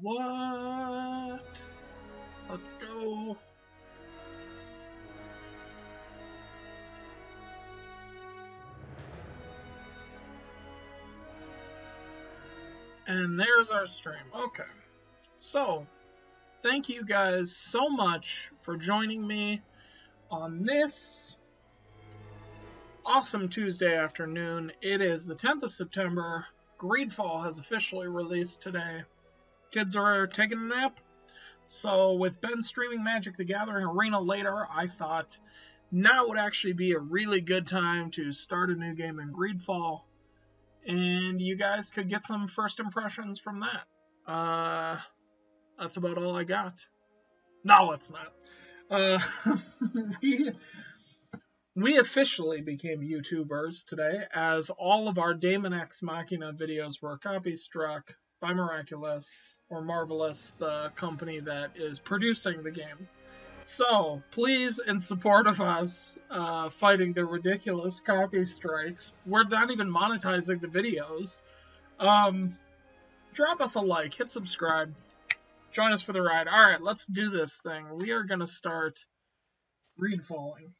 What? Let's go. And there's our stream. Okay. So, thank you guys so much for joining me on this awesome Tuesday afternoon. It is the 10th of September. Greedfall has officially released today. Kids are taking a nap. So, with Ben streaming Magic the Gathering Arena later, I thought now would actually be a really good time to start a new game in Greedfall. And you guys could get some first impressions from that. That's about all I got. No, it's not. We officially became YouTubers today, as all of our Daemon X Machina videos were copy struck by Miraculous, or Marvelous, the company that is producing the game. So, please, in support of us fighting the ridiculous copy strikes, we're not even monetizing the videos. Drop us a like, hit subscribe, join us for the ride. Alright, let's do this thing. We are going to start Greedfalling.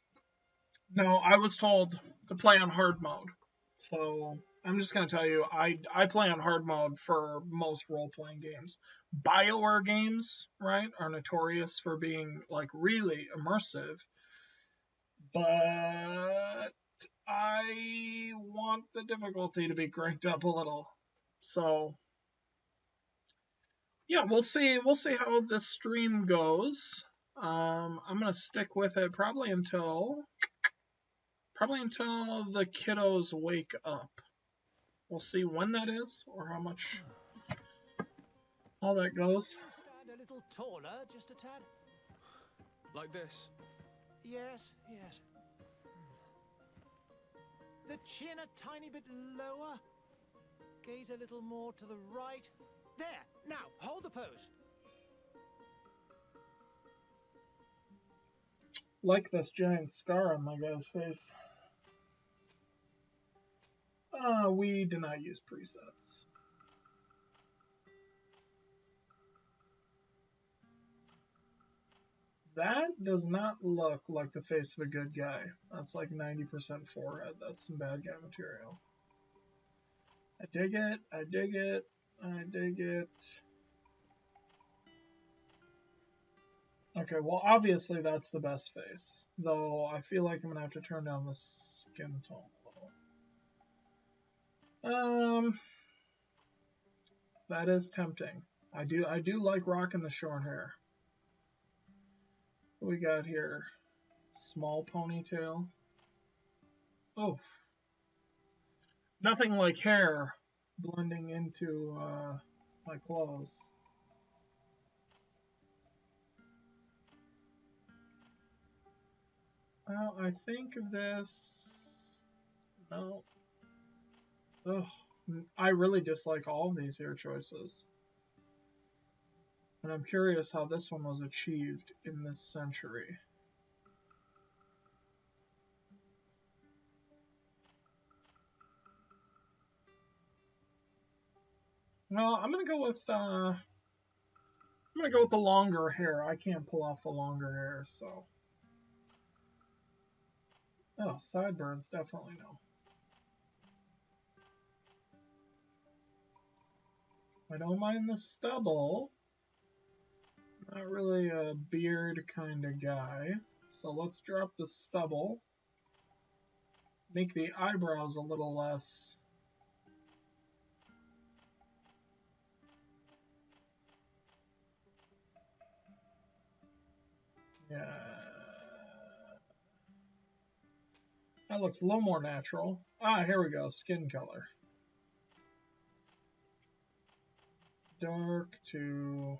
Now, I was told to play on hard mode, so I'm just going to tell you, I play on hard mode for most role-playing games. BioWare games, right, are notorious for being, like, really immersive, but I want the difficulty to be cranked up a little. So, yeah, we'll see how this stream goes. I'm going to stick with it probably until the kiddos wake up. We'll see when that is, or how much all that goes. Stand a little taller, just a tad. Like this? Yes, yes. The chin a tiny bit lower. Gaze a little more to the right. There! Now, hold the pose. Like this giant scar on my guy's face. We do not use presets. That does not look like the face of a good guy. That's like 90% forehead. That's some bad guy material. I dig it. I dig it. I dig it. Okay, well, obviously that's the best face. Though I feel like I'm going to have to turn down the skin tone a little. That is tempting. I do like rocking the short hair. What we got here? Small ponytail. Oh. Nothing like hair blending into my clothes. Well, I think this... No. Ugh. I really dislike all of these hair choices. And I'm curious how this one was achieved in this century. Well, I'm gonna go with the longer hair. I can't pull off the longer hair, so. Oh, sideburns, definitely no. I don't mind the stubble. Not really a beard kind of guy. So let's drop the stubble. Make the eyebrows a little less. Yeah. That looks a little more natural. Ah, here we go. Skin color. Dark to...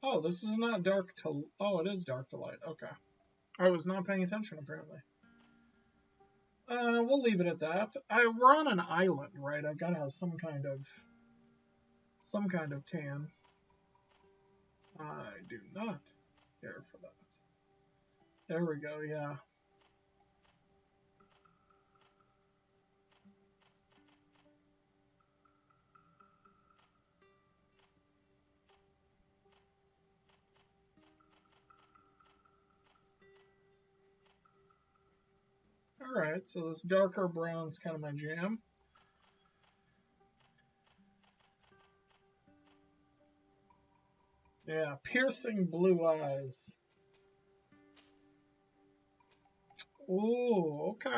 Oh, this is not dark to... Oh, it is dark to light. Okay. I was not paying attention, apparently. We'll leave it at that. We're on an island, right? I gotta have some kind of tan. I do not care for that. There we go, yeah. Alright, so this darker brown's kind of my jam. Yeah, piercing blue eyes. Ooh, okay.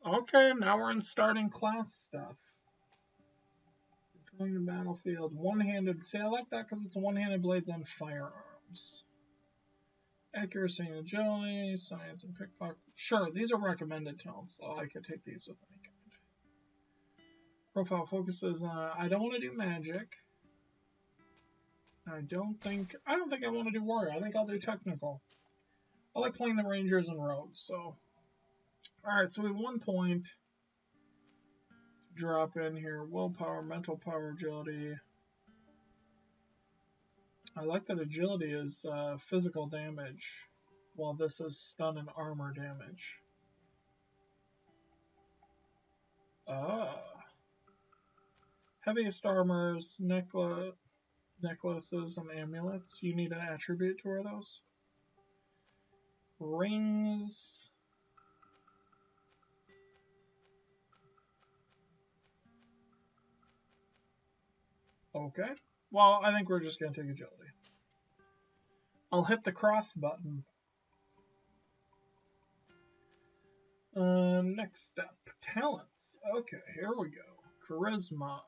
Okay, now we're in starting class stuff. Going to battlefield, one-handed. See, I like that because it's one-handed blades on firearms. Accuracy and agility, science and pickpocket. Sure, these are recommended talents, so I could take these with any kind. Profile focuses on. I don't want to do magic. I don't think I want to do warrior. I think I'll do technical. I like playing the rangers and rogues, so. Alright, so we have 1 point to drop in here. Willpower, mental power, agility. I like that agility is physical damage, while this is stun and armor damage. Heaviest armors, necklaces, and amulets. You need an attribute to wear those. Rings. Okay. Well, I think we're just going to take agility. I'll hit the cross button. Next step. Talents. Okay, here we go. Charisma.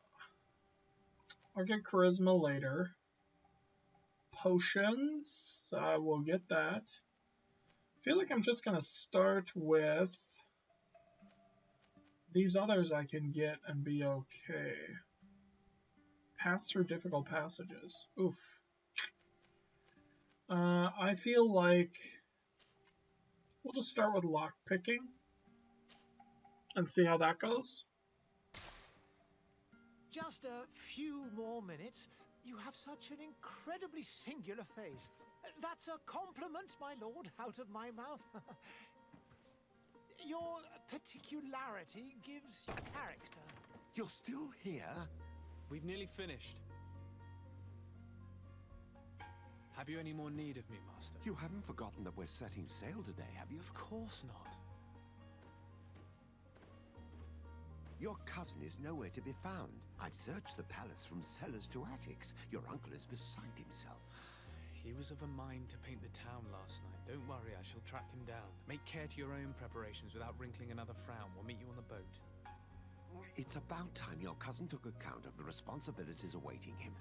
I'll get charisma later. Potions. I will get that. I feel like I'm just going to start with these others I can get and be okay. Pass through difficult passages. Oof. I feel like we'll just start with lock picking and see how that goes. Just a few more minutes. You have such an incredibly singular face. That's a compliment, my lord, out of my mouth. Your particularity gives you character. You're still here? We've nearly finished. Have you any more need of me, Master? You haven't forgotten that we're setting sail today, have you? Of course not. Your cousin is nowhere to be found. I've searched the palace from cellars to attics. Your uncle is beside himself. He was of a mind to paint the town last night. Don't worry, I shall track him down. Make care to your own preparations without wrinkling another frown. We'll meet you on the boat. It's about time your cousin took account of the responsibilities awaiting him.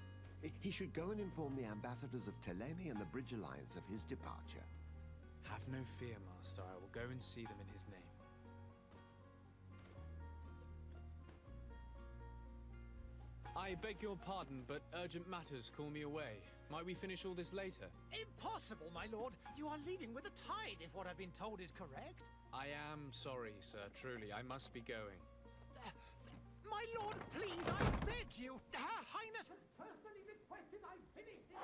He should go and inform the ambassadors of Telemi and the Bridge Alliance of his departure. Have no fear, Master. I will go and see them in his name. I beg your pardon, but urgent matters call me away. Might we finish all this later? Impossible, my lord. You are leaving with the tide, if what I've been told is correct. I am sorry, sir. Truly, I must be going. My lord, please, I beg you. Her Highness has personally requested I finish this.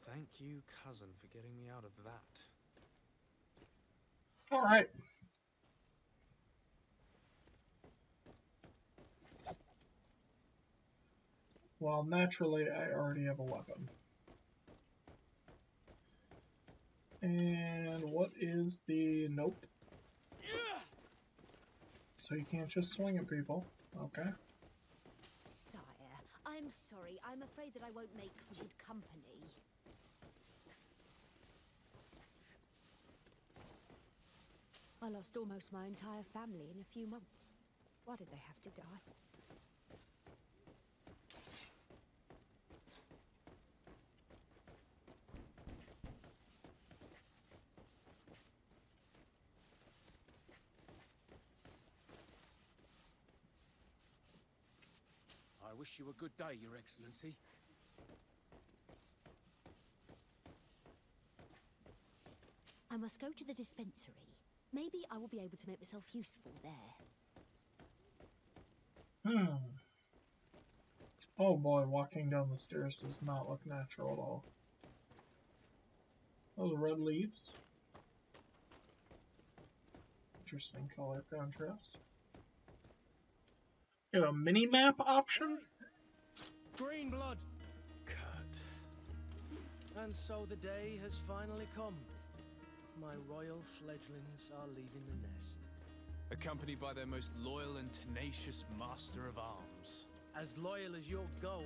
Thank you, cousin, for getting me out of that. All right. Well, naturally, I already have a weapon. And what is the... Nope. So you can't just swing at people. Okay. Sire, I'm sorry. I'm afraid that I won't make for good company. I lost almost my entire family in a few months. Why did they have to die? I wish you a good day, Your Excellency. I must go to the dispensary. Maybe I will be able to make myself useful there. Oh boy, walking down the stairs does not look natural at all. Those red leaves. Interesting color contrast. You have a mini-map option? Green blood! Kurt. And so the day has finally come. My royal fledglings are leaving the nest. accompanied by their most loyal and tenacious master of arms. As loyal as your goal.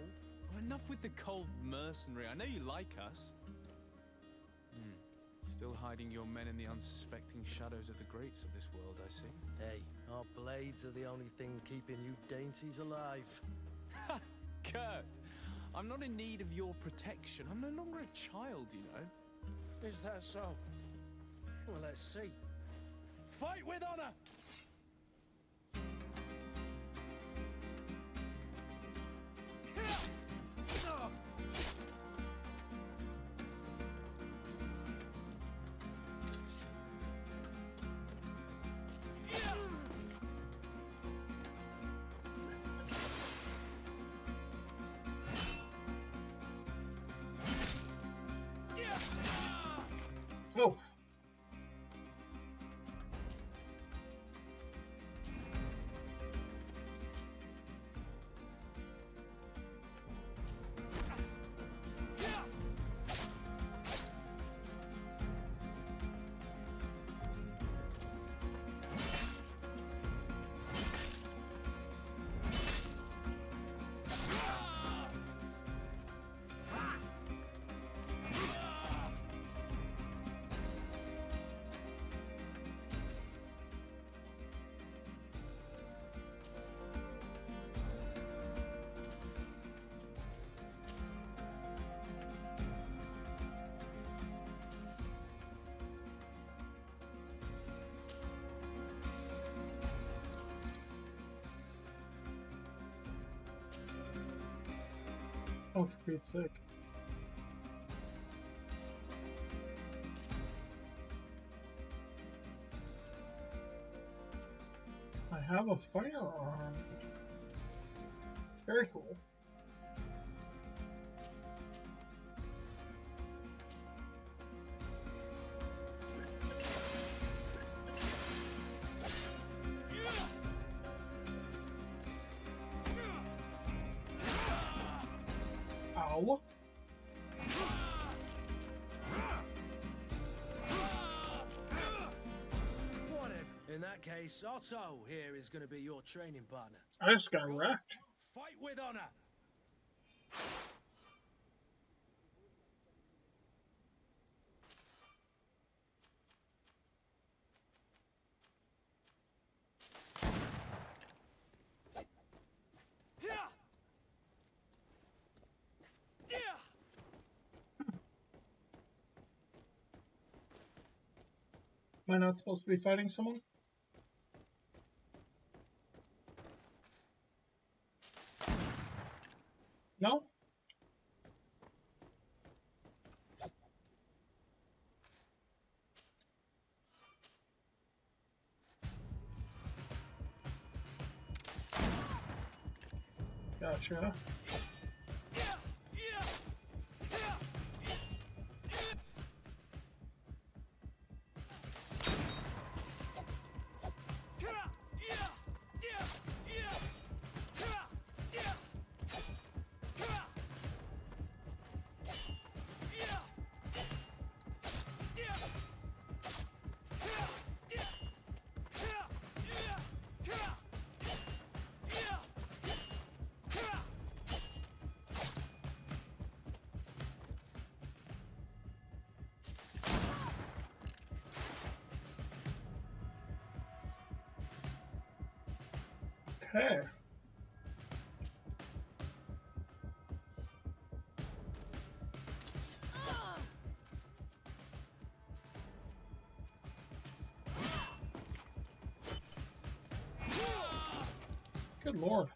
Oh, enough with the cold mercenary. I know you like us. Still hiding your men in the unsuspecting shadows of the greats of this world, I see. Hey, our blades are the only thing keeping you dainties alive. Ha! Kurt, I'm not in need of your protection. I'm no longer a child, you know. Is that so? Well, let's see. Fight with honor! Oh. Oh, for Pete's sake. I have a firearm. Very cool. Ow. In that case, Otto here is going to be your training partner. I just got wrecked. Fight with honor! Am I not supposed to be fighting someone? No? Gotcha. Okay. Good lord.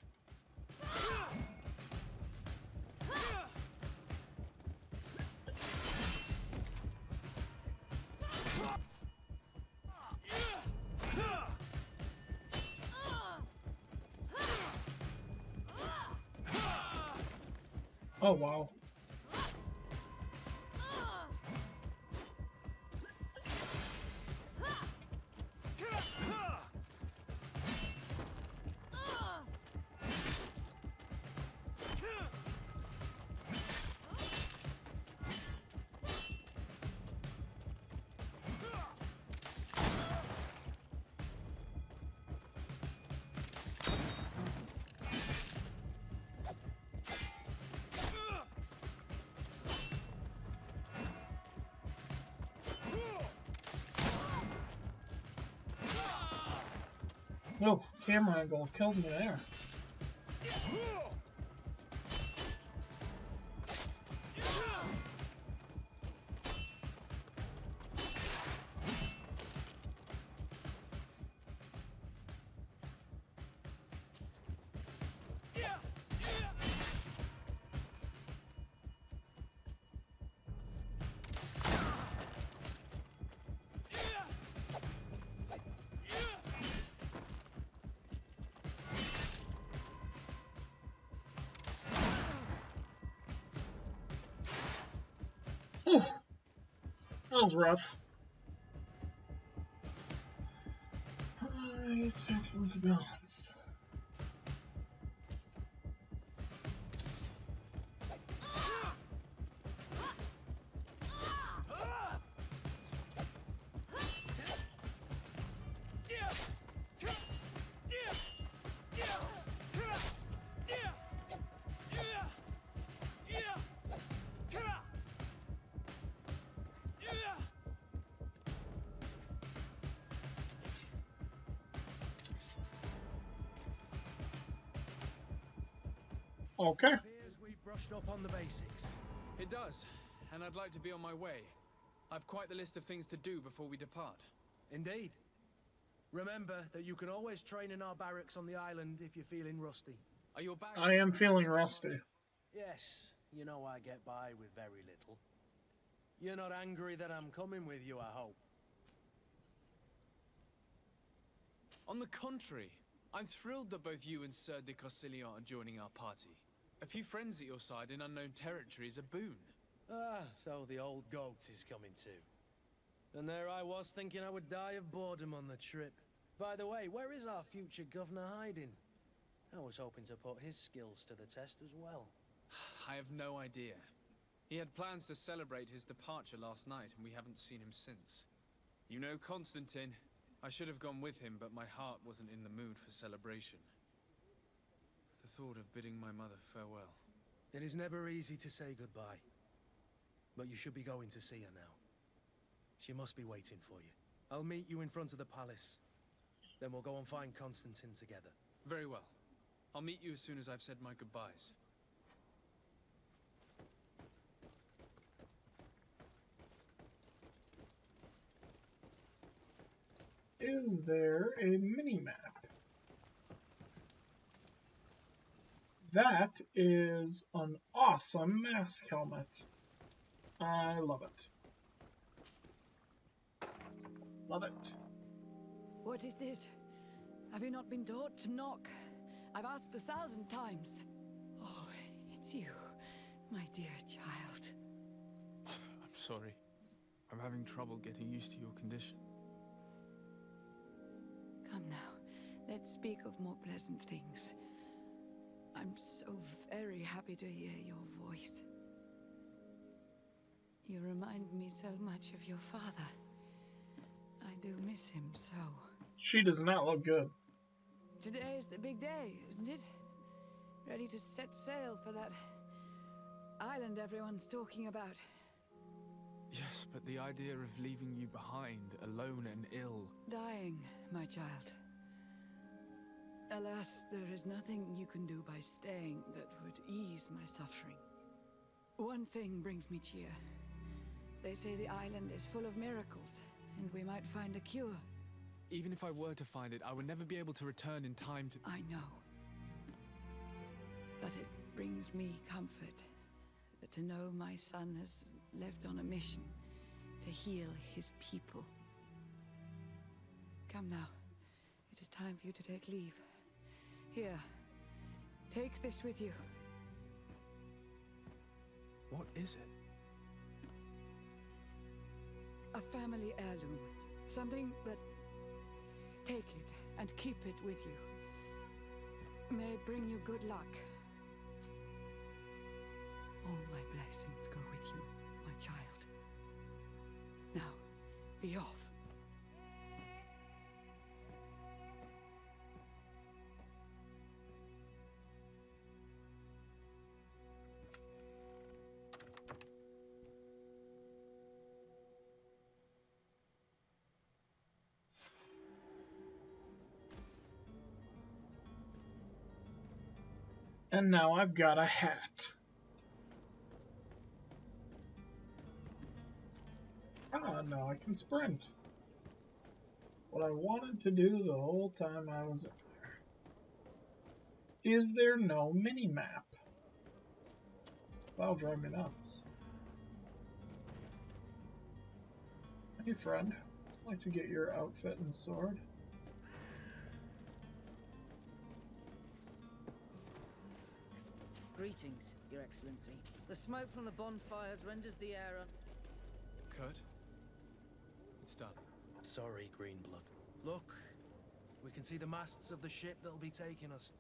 Oh, wow. Oh, camera angle killed me there. Whew. That was rough. Let's fix the balance. Okay. Appears we've brushed up on the basics. It does, and I'd like to be on my way. I've quite the list of things to do before we depart. Indeed. Remember that you can always train in our barracks on the island if you're feeling rusty. Are your bags? I am feeling rusty. Yes, you know I get by with very little. You're not angry that I'm coming with you, I hope. On the contrary, I'm thrilled that both you and Sir de Cossilion are joining our party. A few friends at your side in unknown territory is a boon. Ah, so the old goat is coming too. And there I was thinking I would die of boredom on the trip. By the way, where is our future governor hiding? I was hoping to put his skills to the test as well. I have no idea. He had plans to celebrate his departure last night, and we haven't seen him since. You know Constantine. I should have gone with him, but my heart wasn't in the mood for celebration. The thought of bidding my mother farewell. It is never easy to say goodbye. But you should be going to see her now. She must be waiting for you. I'll meet you in front of the palace. Then we'll go and find Constantine together. Very well. I'll meet you as soon as I've said my goodbyes. Is there a mini-map? That is an awesome mask helmet. I love it. Love it. What is this? Have you not been taught to knock? I've asked 1,000 times. Oh, it's you, my dear child. Mother, I'm sorry. I'm having trouble getting used to your condition. Come now, let's speak of more pleasant things. I'm so very happy to hear your voice. You remind me so much of your father. I do miss him so. She does not look good. Today is the big day, isn't it? Ready to set sail for that island everyone's talking about. Yes, but the idea of leaving you behind, alone and ill... Dying, my child. Alas, there is nothing you can do by staying that would ease my suffering. One thing brings me cheer. They say the island is full of miracles, and we might find a cure. Even if I were to find it, I would never be able to return in time to... I know. But it brings me comfort to know my son has left on a mission to heal his people. Come now. It is time for you to take leave. Here. Take this with you. What is it? A family heirloom. Something that... Take it and keep it with you. May it bring you good luck. All my blessings go with you, my child. Now, be off. And now I've got a hat. Ah, now I can sprint. What I wanted to do the whole time I was in there. Is there no mini-map? That'll drive me nuts. Hey friend, I'd like to get your outfit and sword. Greetings, Your Excellency. The smoke from the bonfires renders the air Kurt? It's done. Sorry, Greenblood. Look, we can see the masts of the ship that'll be taking us.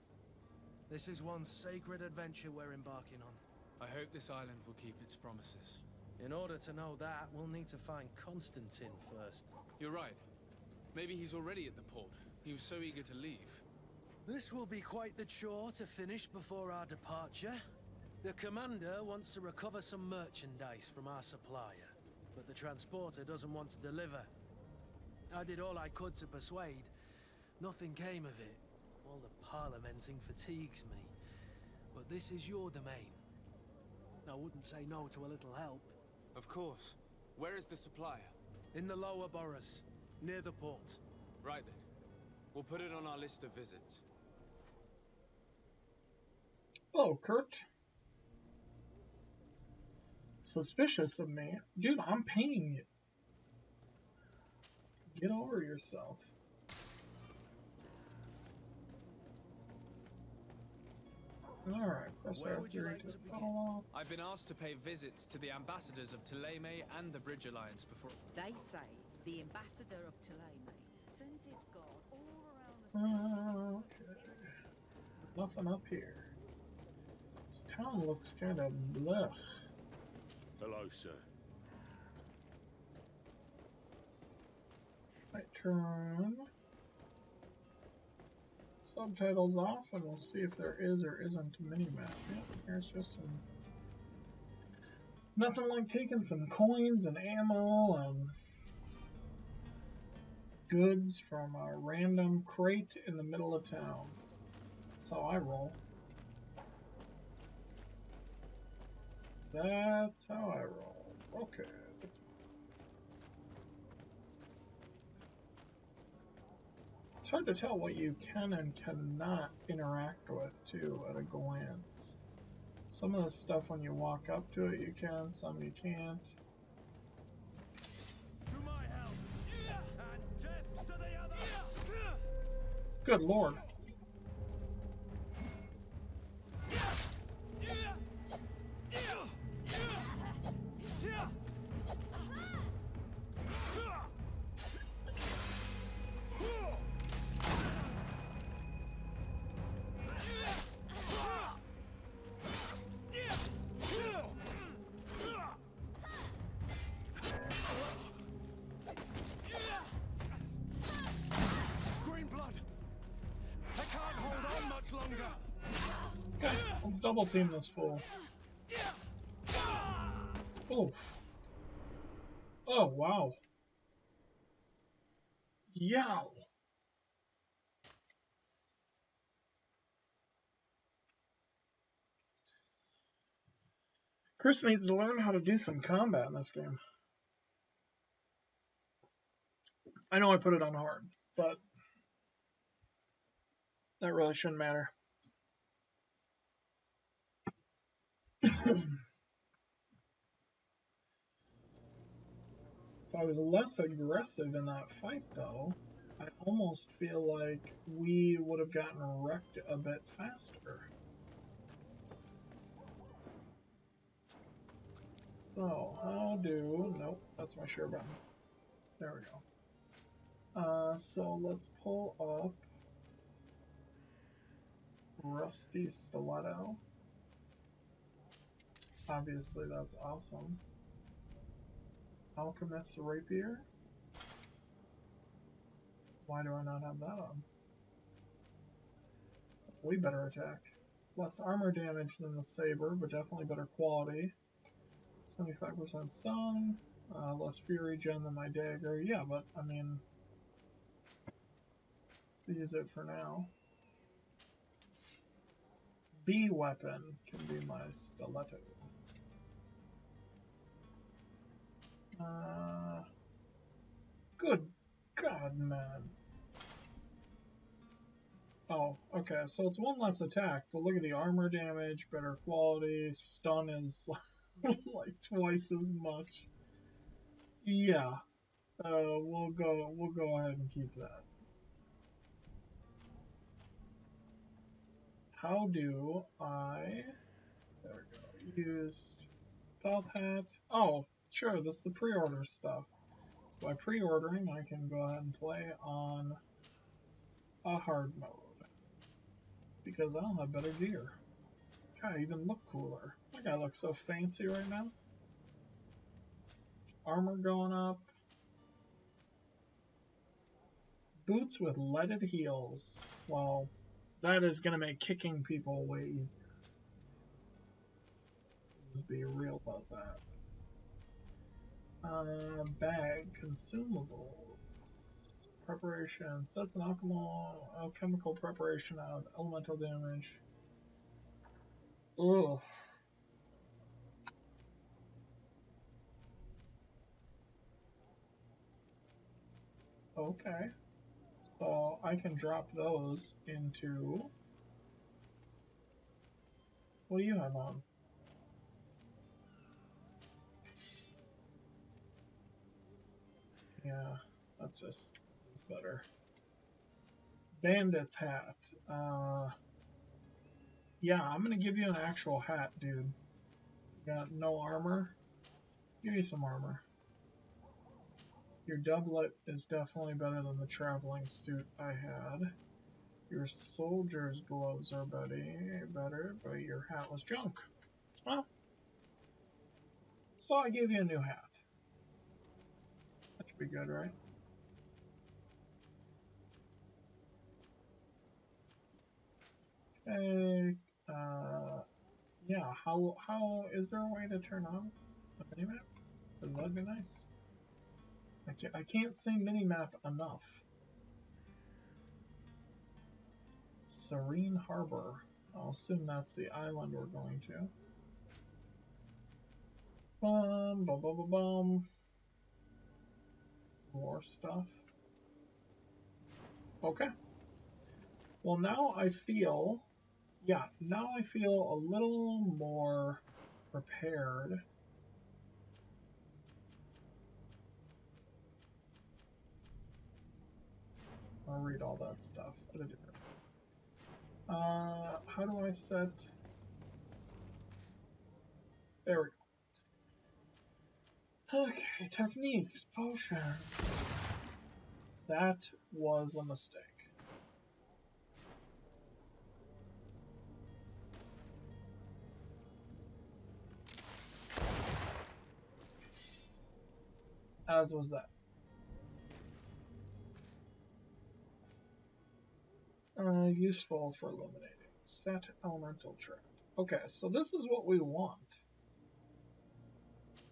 This is one sacred adventure we're embarking on. I hope this island will keep its promises. In order to know that, we'll need to find Constantine first. You're right. Maybe he's already at the port. He was so eager to leave. This will be quite the chore to finish before our departure. The commander wants to recover some merchandise from our supplier, but the transporter doesn't want to deliver. I did all I could to persuade. Nothing came of it. All the parliamenting fatigues me. But this is your domain. I wouldn't say no to a little help. Of course. Where is the supplier? In the lower boroughs, near the port. Right then. We'll put it on our list of visits. Hello, Kurt. Suspicious of me? Dude, I'm paying you. Get over yourself. Alright, press Where would you R3 like to to begin? follow. I've been asked to pay visits to the ambassadors of Thélème and the Bridge Alliance before... They say the ambassador of Thélème sends his god all around the Okay. Nothing up here. This town looks kind of blech. Hello, sir. Might turn subtitles off and we'll see if there is or isn't a mini-map. Yep, here's just some... Nothing like taking some coins and ammo and goods from a random crate in the middle of town. That's how I roll. That's how I roll. Okay. It's hard to tell what you can and cannot interact with, too, at a glance. Some of the stuff, when you walk up to it, you can, some you can't. To my help! And death to the others! Good lord. Okay, let's double team this fool. Oh. Oh, wow. Yow. Chris needs to learn how to do some combat in this game. I know I put it on hard, but that really shouldn't matter. If I was less aggressive in that fight, though, I almost feel like we would have gotten wrecked a bit faster. So, how do... Nope, that's my share button. There we go. So let's pull up Rusty Stiletto. Obviously, that's awesome. Alchemist's Rapier. Why do I not have that on? That's way better attack. Less armor damage than the Saber, but definitely better quality. 75% stun. Less fury gen than my dagger. Yeah, but I mean, let's use it for now. B weapon can be my stiletto. Good God, man. Oh, okay, so it's one less attack, but look at the armor damage, better quality, stun is like twice as much. Yeah, we'll go ahead and keep that. How do I, there we go, used felt hat. Oh, sure, this is the pre-order stuff. So by pre-ordering, I can go ahead and play on a hard mode because I'll have better gear. God, I even look cooler. My guy looks so fancy right now. Armor going up. Boots with leaded heels. Well, that is going to make kicking people way easier. Let's be real about that. Bag, consumable. Preparation, sets an alchemical preparation of elemental damage. Ugh. Okay. So I can drop those into... What do you have on? Yeah, that's just better. Bandit's hat. Yeah, I'm gonna give you an actual hat, dude. Got no armor? Give you some armor. Your doublet is definitely better than the traveling suit I had. Your soldier's gloves are better, but your hat was junk. Well, so I gave you a new hat. That should be good, right? Okay. Yeah. How is there a way to turn on the minimap? Because that'd be nice. I can't say minimap enough. Serene Harbor. I'll assume that's the island we're going to. Bum, bum, bum, bum, bum. More stuff. Okay. Well, now I feel, yeah, now I feel a little more prepared. I'll read all that stuff. How do I set? There we go. Okay, techniques, potion. That was a mistake. As was that. Useful for eliminating. Set elemental trap. Okay, so this is what we want.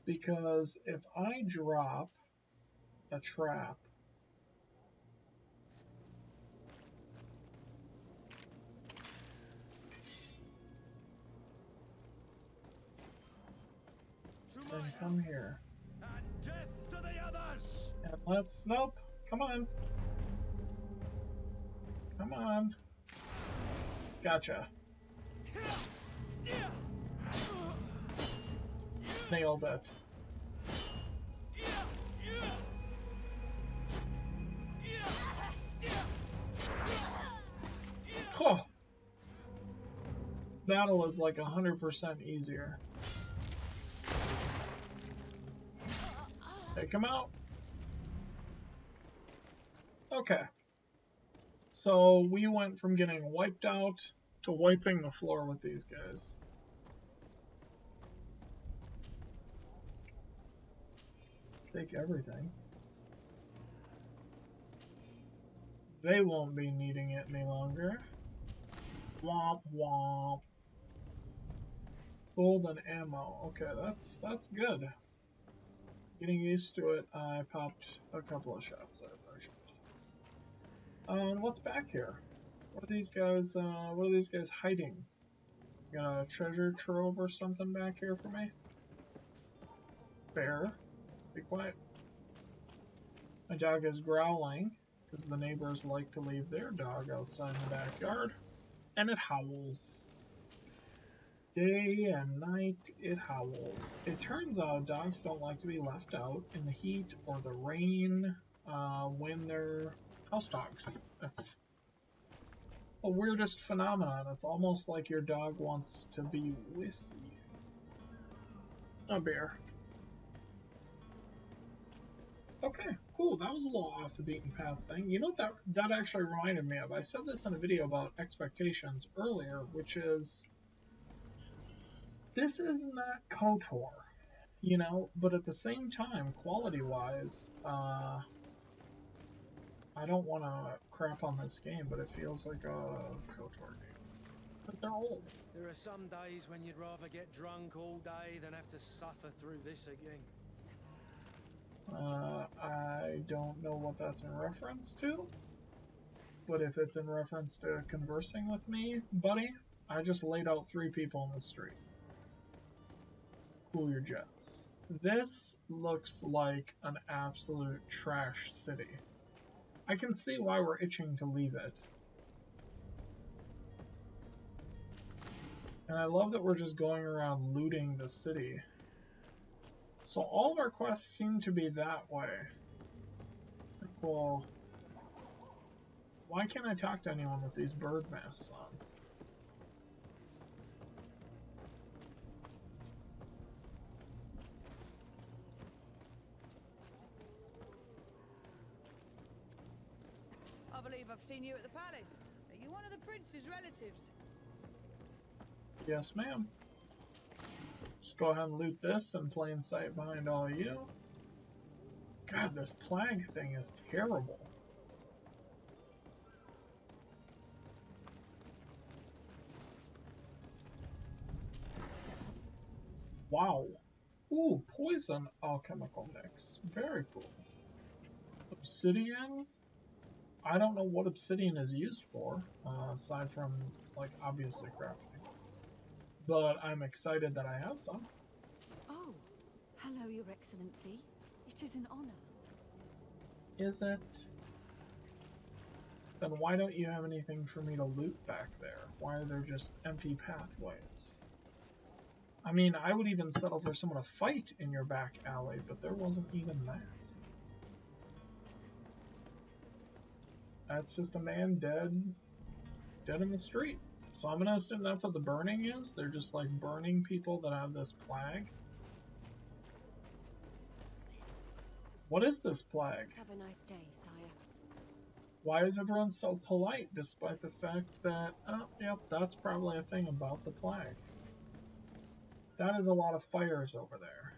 Because if I drop a trap, then come here. And death to the others! And let's, nope, come on. Come on. Gotcha. Nailed it. Oh. This battle is like 100% easier. Take him out. Okay. So we went from getting wiped out to wiping the floor with these guys. Take everything. They won't be needing it any longer. Womp womp. Gold and ammo. Okay, that's good. Getting used to it, I popped a couple of shots there. What's back here? What are these guys hiding? Got a treasure trove or something back here for me? Bear, be quiet. My dog is growling because the neighbors like to leave their dog outside in the backyard, and it howls. Day and night, it howls. It turns out dogs don't like to be left out in the heat or the rain when they're house dogs. That's the weirdest phenomenon. It's almost like your dog wants to be with you. A bear. Okay, cool. That was a little off the beaten path thing. You know what that actually reminded me of? I said this in a video about expectations earlier, which is this is not KOTOR, you know, but at the same time, quality-wise, I don't want to crap on this game, but it feels like a KOTOR game. Because they're old. There are some days when you'd rather get drunk all day than have to suffer through this again. I don't know what that's in reference to, but if it's in reference to conversing with me, buddy, I just laid out 3 people in the street. Cool your jets. This looks like an absolute trash city. I can see why we're itching to leave it. And I love that we're just going around looting the city. So all of our quests seem to be that way. Well, why can't I talk to anyone with these bird masks on? I believe I've seen you at the palace. Are you one of the prince's relatives? Yes, ma'am. Just go ahead and loot this in plain sight behind all of you. God, this plague thing is terrible. Wow. Ooh, poison alchemical mix. Very cool. Obsidian? I don't know what obsidian is used for, aside from, like, obviously crafting. But I'm excited that I have some. Oh, hello, Your Excellency. It is an honor. Is it? Then why don't you have anything for me to loot back there? Why are there just empty pathways? I mean, I would even settle for someone to fight in your back alley, but there wasn't even that. That's just a man dead in the street. So I'm gonna assume that's what the burning is. They're just like burning people that have this plague. What is this plague? Have a nice day, sire. Why is everyone so polite despite the fact that, oh, yep, that's probably a thing about the plague. That is a lot of fires over there.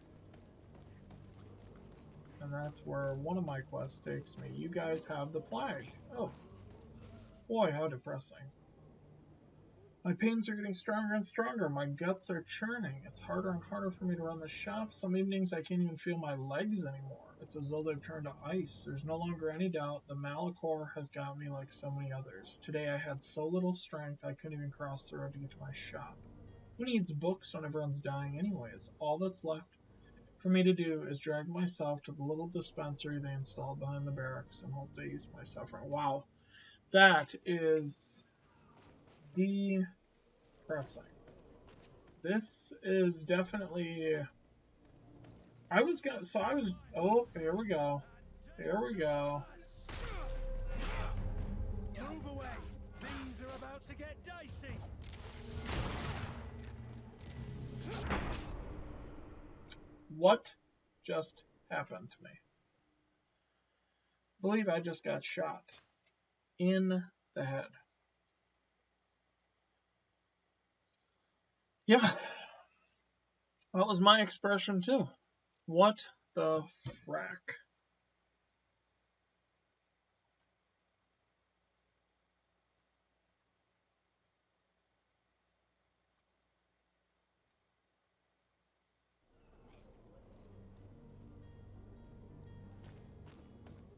And that's where one of my quests takes me. You guys have the plague. Oh. Boy, how depressing. My pains are getting stronger and stronger. My guts are churning. It's harder and harder for me to run the shop. Some evenings I can't even feel my legs anymore. It's as though they've turned to ice. There's no longer any doubt the Malachor has got me like so many others. Today I had so little strength I couldn't even cross the road to get to my shop. Who needs books when everyone's dying anyways? All that's left for me to do is drag myself to the little dispensary they installed behind the barracks and hope to ease my suffering. Wow. That is depressing. This is definitely... oh, here we go. Here we go. Move away. Things are about to get dicey. What just happened to me? I believe I just got shot in the head. Yeah, that was my expression too. What the frack?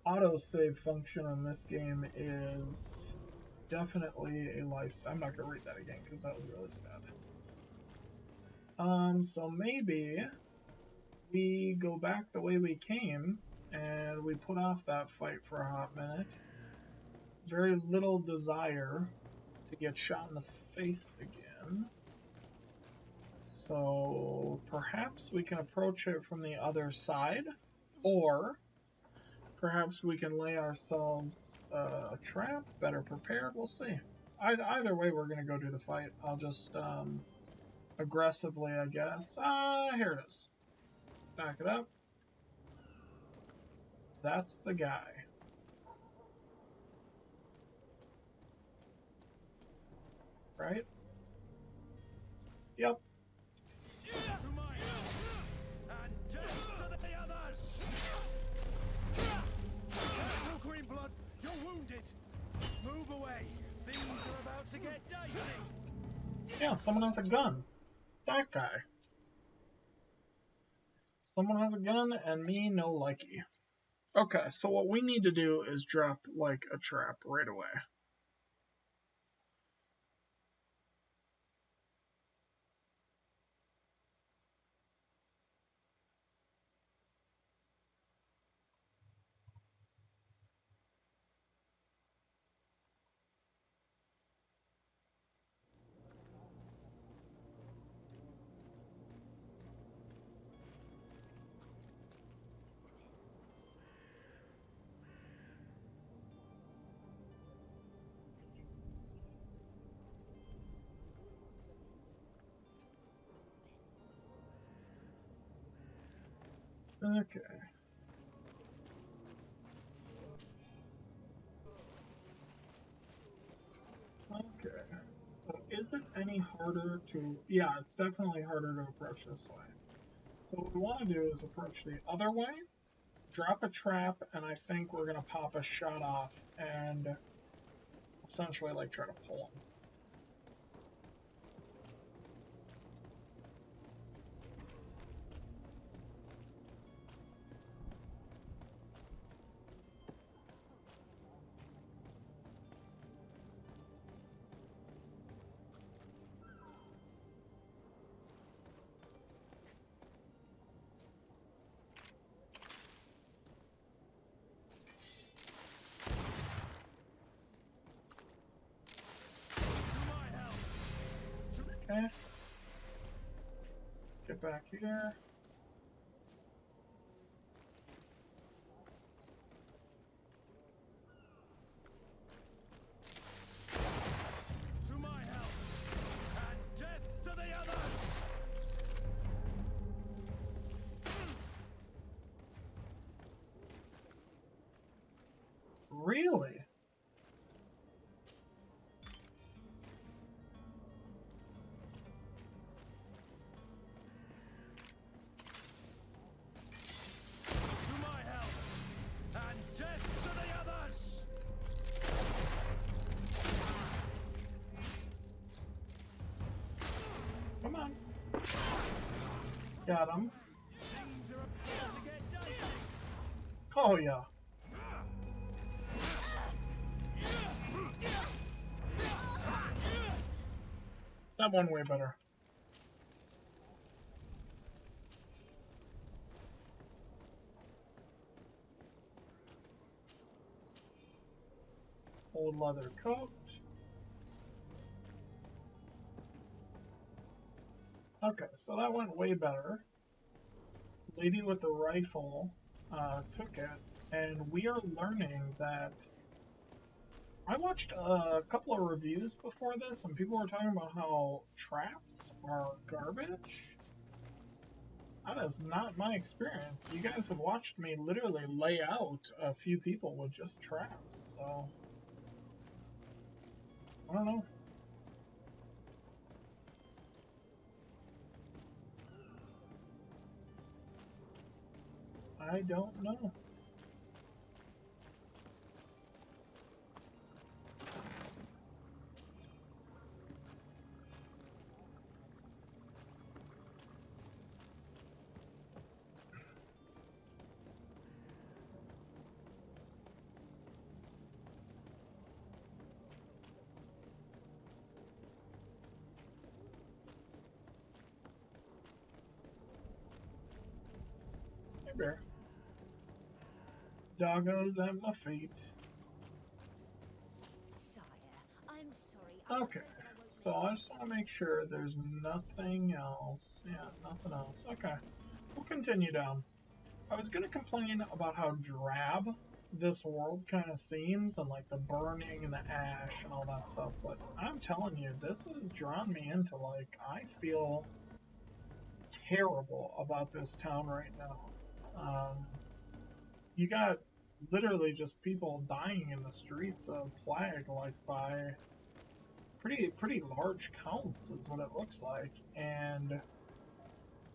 Autosave function in this game is definitely a life. I'm not gonna read that again because that was really sad. So maybe we go back the way we came and we put off that fight for a hot minute. Very little desire to get shot in the face again. So perhaps we can approach it from the other side, or perhaps we can lay ourselves a trap, better prepared. We'll see. Either way, we're going to go do the fight. I'll just aggressively, I guess. Here it is. Back it up. That's the guy. Right? Yep. To my help, and death to the others! Careful, Greenblood, you're wounded! Move away, things are about to get dicey! Yeah, someone has a gun. That guy. Someone has a gun, and me no likey. Okay, so what we need to do is drop, like, a trap right away. Okay. Okay. So is it any harder to... Yeah, it's definitely harder to approach this way. So what we want to do is approach the other way, drop a trap, and I think we're going to pop a shot off and essentially, like, try to pull him. Okay. Get back here. To my help, and death to the others! Really? To my help, and death to the others! Come on. Got him. Things are about to get dicey! Oh, yeah. That one way better. Old leather coat. Okay, so that went way better. Lady with the rifle took it, and we are learning that... I watched a couple of reviews before this, and people were talking about how traps are garbage. That is not my experience. You guys have watched me literally lay out a few people with just traps, so... I don't know. I don't know. bear. Doggos at my feet. Sire, I'm sorry. Okay, so I just want to make sure there's nothing else. Yeah, nothing else. Okay, we'll continue down. I was going to complain about how drab this world kind of seems, and like the burning and the ash and all that stuff, but I'm telling you, this has drawn me into, like, I feel terrible about this town right now. You got literally just people dying in the streets of plague, like by pretty large counts is what it looks like, and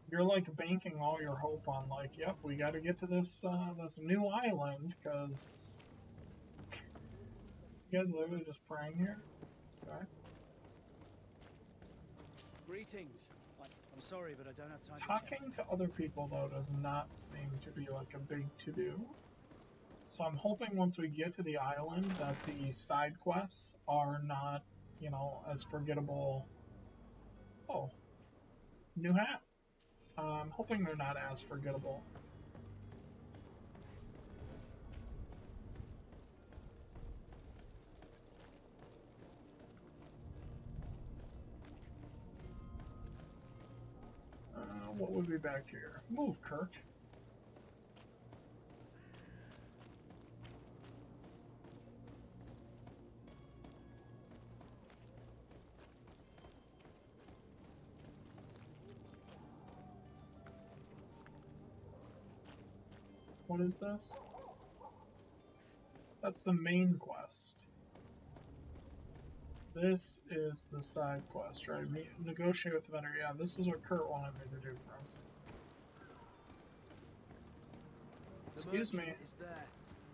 you're like banking all your hope on, like, yep, we got to get to this this new island, because you guys literally just praying here. Okay. Greetings. I'm sorry, but I don't have time Talking to other people, though, does not seem to be like a big to-do. So I'm hoping once we get to the island that the side quests are not, you know, as forgettable. Oh, new hat. I'm hoping they're not as forgettable. What would be back here? Move, Kurt. What is this? That's the main quest. This is the side quest, right? Negotiate with the vendor. Yeah, this is what Kurt wanted me to do for him. Excuse me.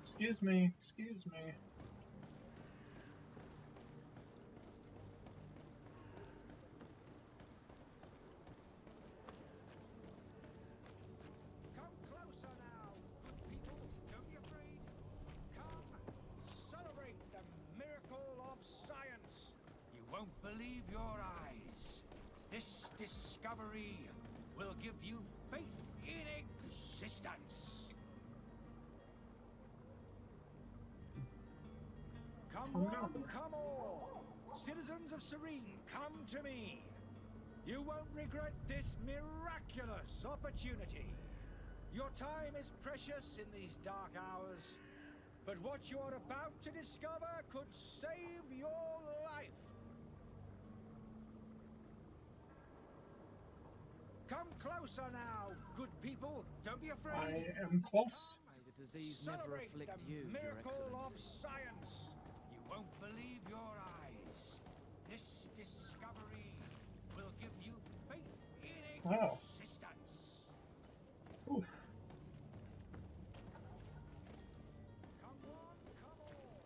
Excuse me. Excuse me. Come closer now, good people. Don't be afraid. Come, celebrate the miracle of science. You won't believe your eyes. This discovery will give you faith in existence. Come one, come all. Citizens of Serene, come to me. You won't regret this miraculous opportunity. Your time is precious in these dark hours, but what you are about to discover could save your life. Come closer now, good people. Don't be afraid. I am close. May the disease never Celebrate afflict the you, Your miracle of Excellency. science. You won't believe your eyes. This discovery will give you faith in Oh. existence. Oof. Come on, come all.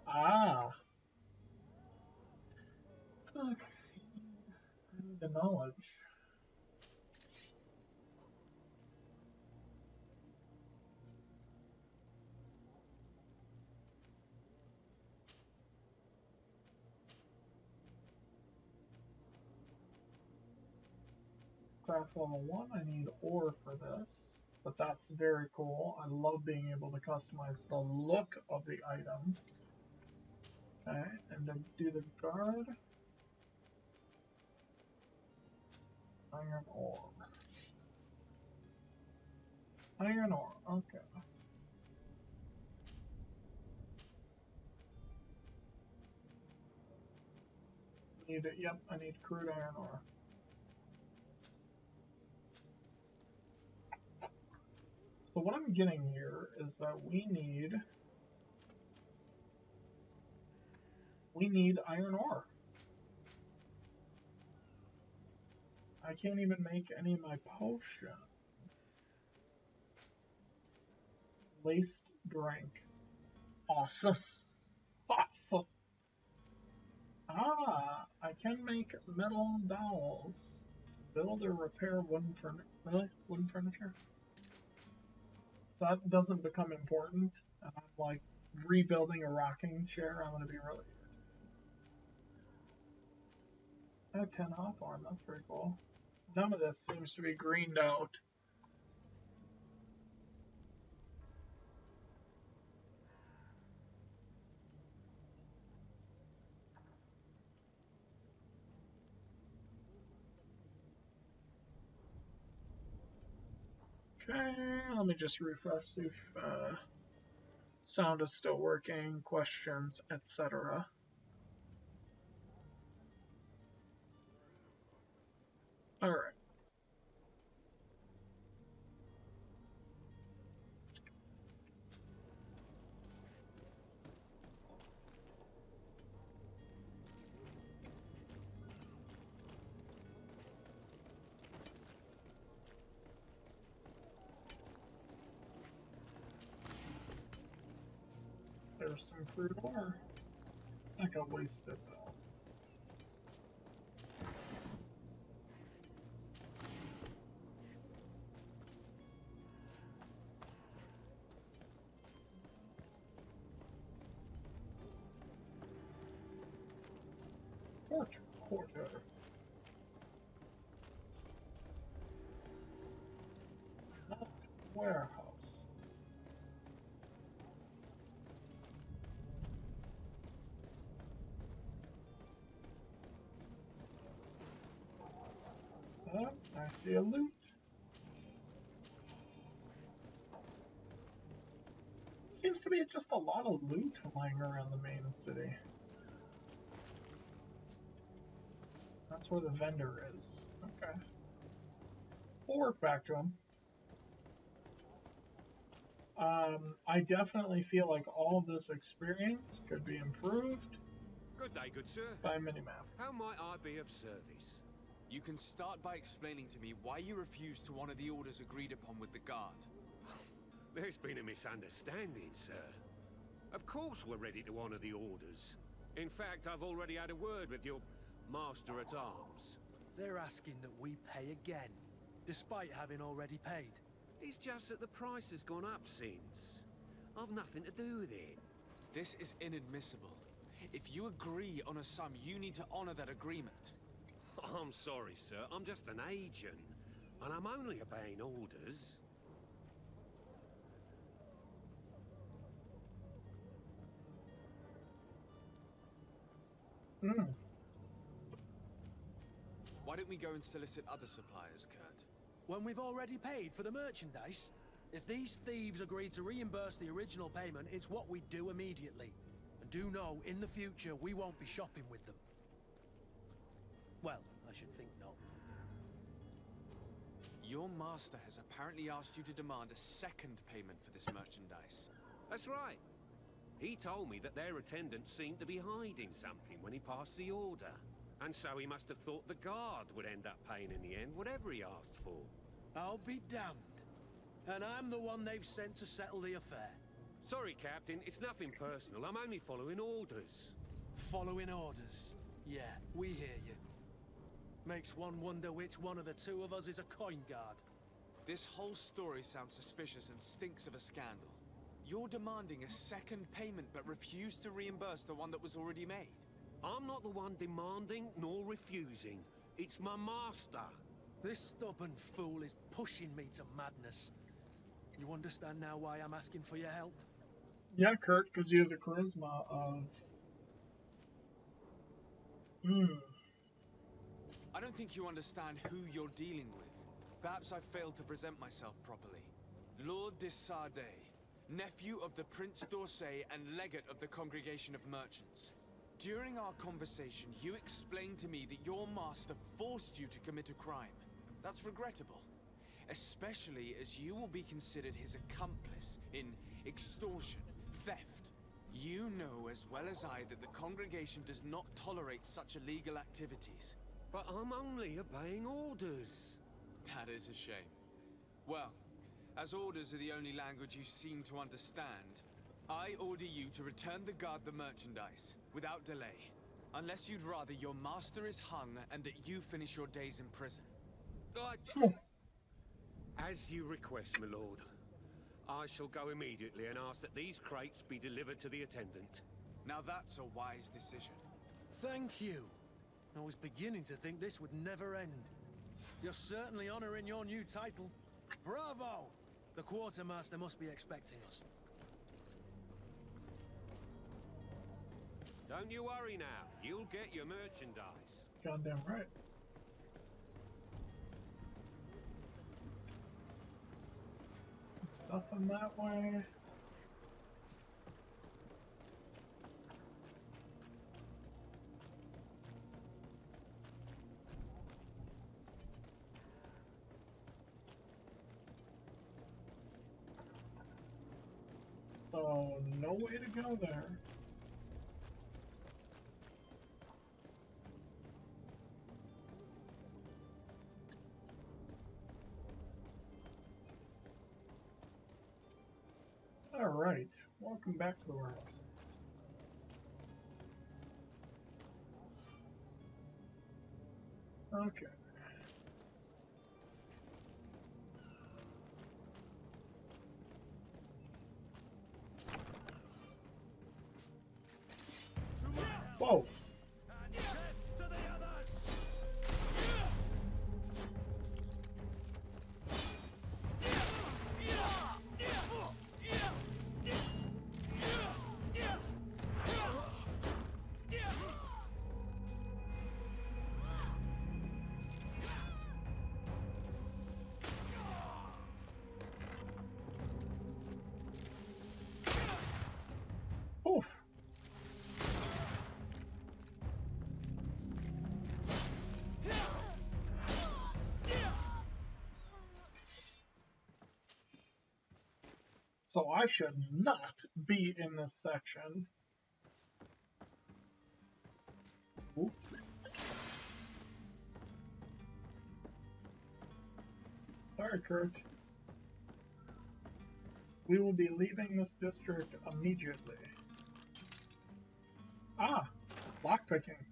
Ah. Okay. I need the knowledge. Craft level 1, I need ore for this, but that's very cool. I love being able to customize the look of the item. Okay, and to do the guard, iron ore. Iron ore, okay. Need it, yep, I need crude iron ore. So what I'm getting here is that we need iron ore. I can't even make any of my potions. Laced drink. Awesome. Awesome. Ah, I can make metal dowels. Build or repair wooden furniture. Really? Wooden furniture? That doesn't become important. And I'm like rebuilding a rocking chair. I'm going to be really good. Oh, 10 Hawthorne, that's very cool. None of this seems to be greened out. Okay, let me just refresh, see if sound is still working, questions, etc. All right. There's some crude ore. I got wasted though. Quarter. Not warehouse. Oh, I see a loot. Seems to be just a lot of loot lying around the main city. That's where the vendor is. Okay. We'll work back to him. I definitely feel like all of this experience could be improved. Good day, good sir. By minimap. How might I be of service? You can start by explaining to me why you refused to honor the orders agreed upon with the guard. There's been a misunderstanding, sir. Of course we're ready to honor the orders. In fact, I've already had a word with your master-at-arms. They're asking that we pay again, despite having already paid. It's just that the price has gone up since. I've nothing to do with it. This is inadmissible. If you agree on a sum, you need to honor that agreement. I'm sorry, sir. I'm just an agent. And I'm only obeying orders. Why don't we go and solicit other suppliers, Kurt? When we've already paid for the merchandise? If these thieves agree to reimburse the original payment, it's what we do immediately. And do know, in the future, we won't be shopping with them. Well, I should think not. Your master has apparently asked you to demand a second payment for this merchandise. That's right. He told me that their attendants seemed to be hiding something when he passed the order. And so he must have thought the guard would end up paying in the end, whatever he asked for. I'll be damned. And I'm the one they've sent to settle the affair. Sorry, Captain, it's nothing personal. I'm only following orders. Following orders? Yeah, we hear you. Makes one wonder which one of the two of us is a coin guard. This whole story sounds suspicious and stinks of a scandal. You're demanding a second payment but refuse to reimburse the one that was already made. I'm not the one demanding nor refusing. It's my master. This stubborn fool is pushing me to madness. You understand now why I'm asking for your help? Yeah, Kurt, because you have the charisma of... I don't think you understand who you're dealing with. Perhaps I failed to present myself properly. Lord de Sardet, nephew of the Prince d'Orsay and legate of the Congregation of Merchants. During our conversation, you explained to me that your master forced you to commit a crime. That's regrettable, especially as you will be considered his accomplice in extortion, theft. You know as well as I that the Congregation does not tolerate such illegal activities. But I'm only obeying orders. That is a shame. Well, as orders are the only language you seem to understand, I order you to return the guard the merchandise, without delay. Unless you'd rather your master is hung and that you finish your days in prison. As you request, my lord. I shall go immediately and ask that these crates be delivered to the attendant. Now that's a wise decision. Thank you. I was beginning to think this would never end. You're certainly honoring your new title. Bravo! The quartermaster must be expecting us. Don't you worry now. You'll get your merchandise. Goddamn right. Nothing that way. So, no way to go there. Alright, welcome back to the warehouses. Okay. Whoa! Oof! So I should not be in this section. Oops. Sorry, Kurt. We will be leaving this district immediately. Ah, lockpicking.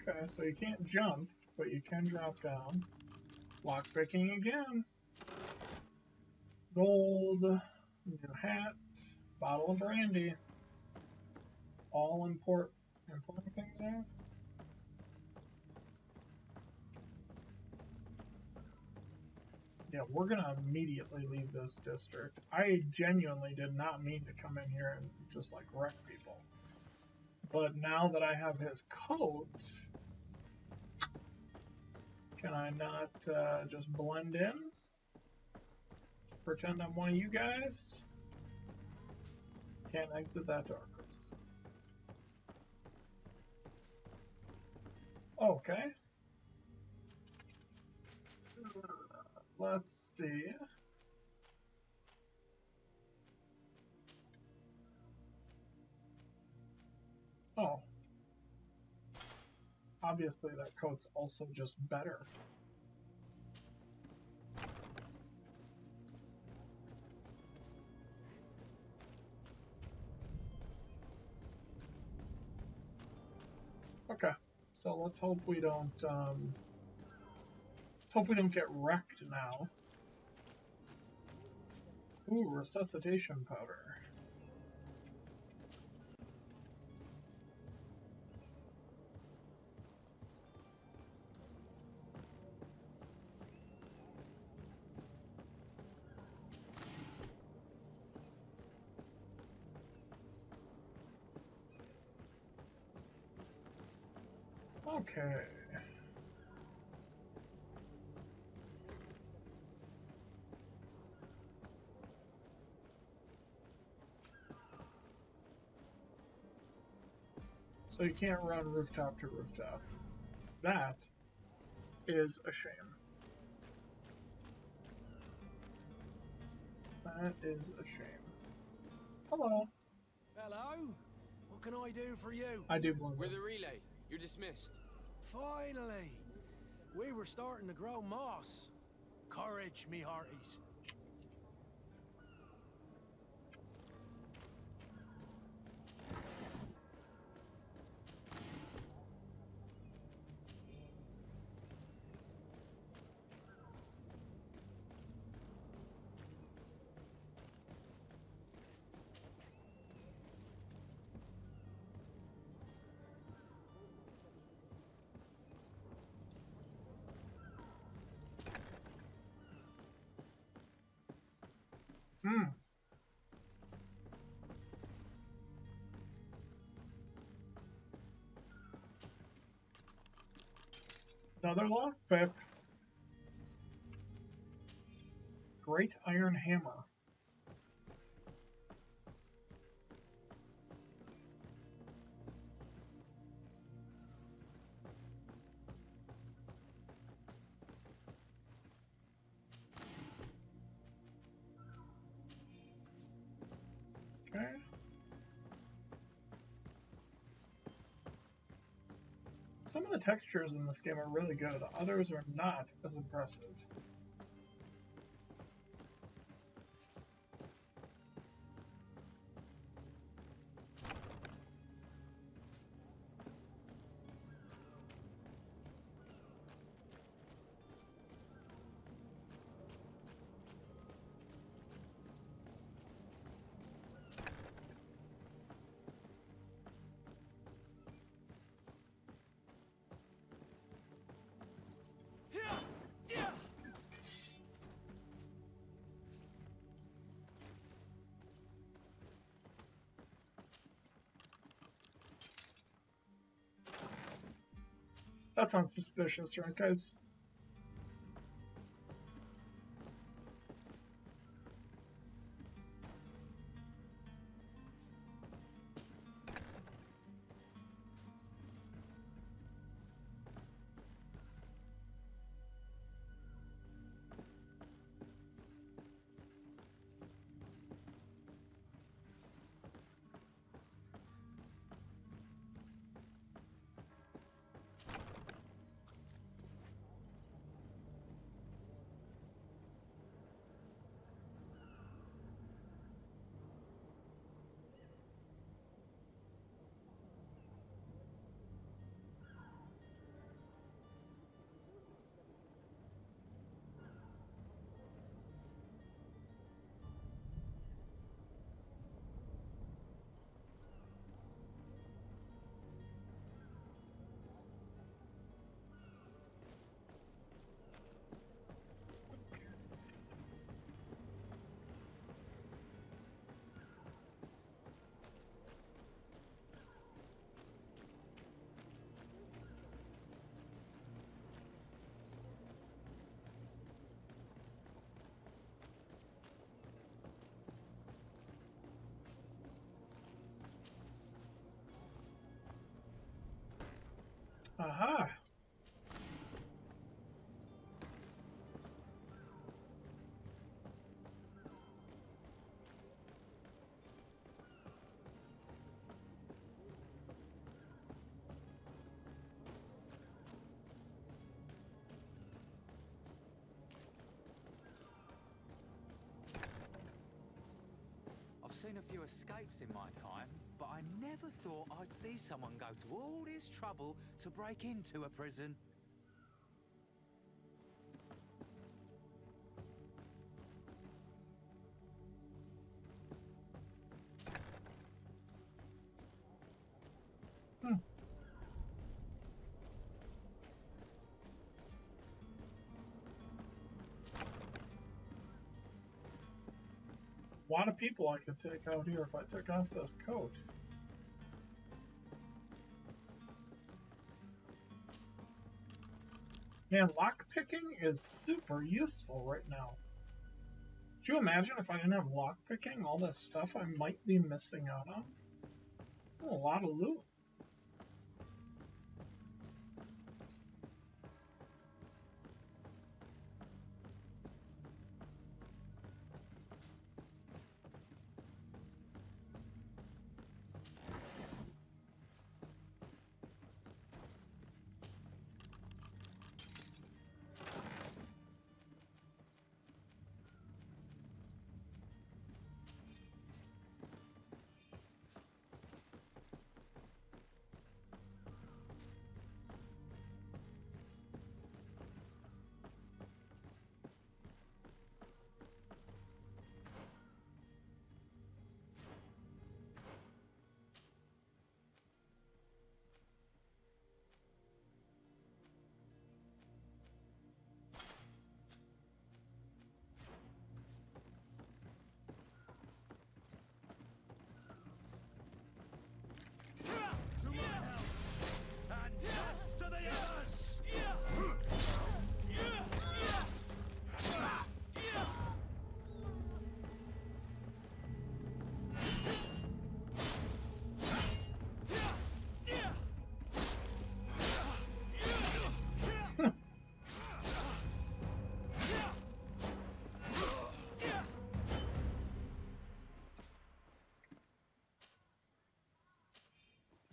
Okay, so you can't jump, but you can drop down. Lockpicking again. Gold, new hat, bottle of brandy. All important things there. Yeah, we're gonna immediately leave this district. I genuinely did not mean to come in here and just like wreck people. But now that I have his coat, can I not just blend in? Pretend I'm one of you guys? Can't exit that door, Chris. Okay. Let's see. Oh. Obviously that coat's also just better. Okay, so let's hope we don't get wrecked now. Ooh, resuscitation powder. Okay. So you can't run rooftop to rooftop. That is a shame. That is a shame. Hello. Hello? What can I do for you? I do blend We're in. the relay. You're dismissed. Finally! We were starting to grow moss. Courage, me hearties. Hmm. Another lockpick. Great iron hammer. Okay. Some of the textures in this game are really good. Others are not as impressive. That sounds suspicious, right, guys? Aha! I've seen a few escapes in my time, but I never thought I'd see someone go to all this trouble to break into a prison. A lot of people I could take out here if I took off this coat. Man, lockpicking is super useful right now. Could you imagine if I didn't have lockpicking, all this stuff I might be missing out on? Oh, a lot of loot.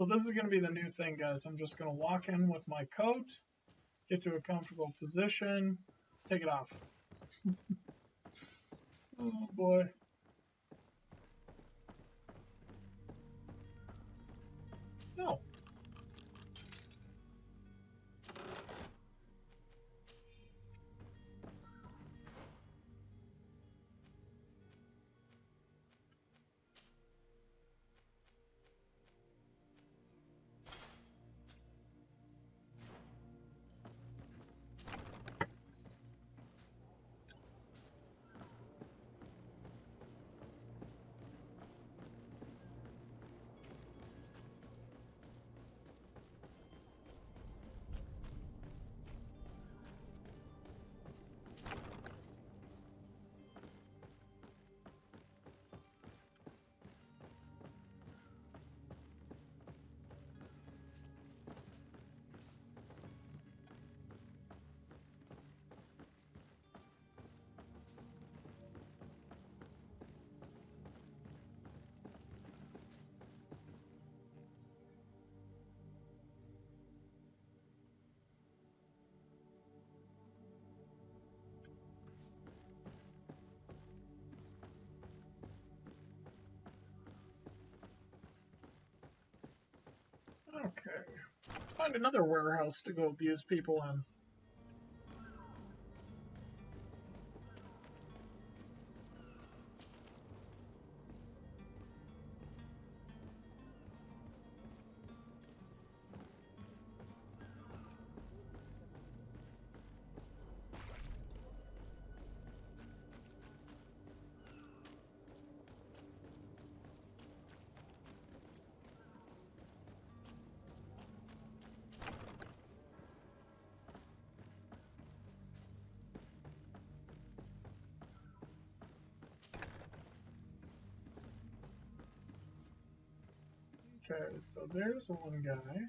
So this is going to be the new thing, guys. I'm just going to walk in with my coat, get to a comfortable position, take it off. Oh boy. Oh. Okay. Let's find another warehouse to go abuse people in. Okay, so there's one guy.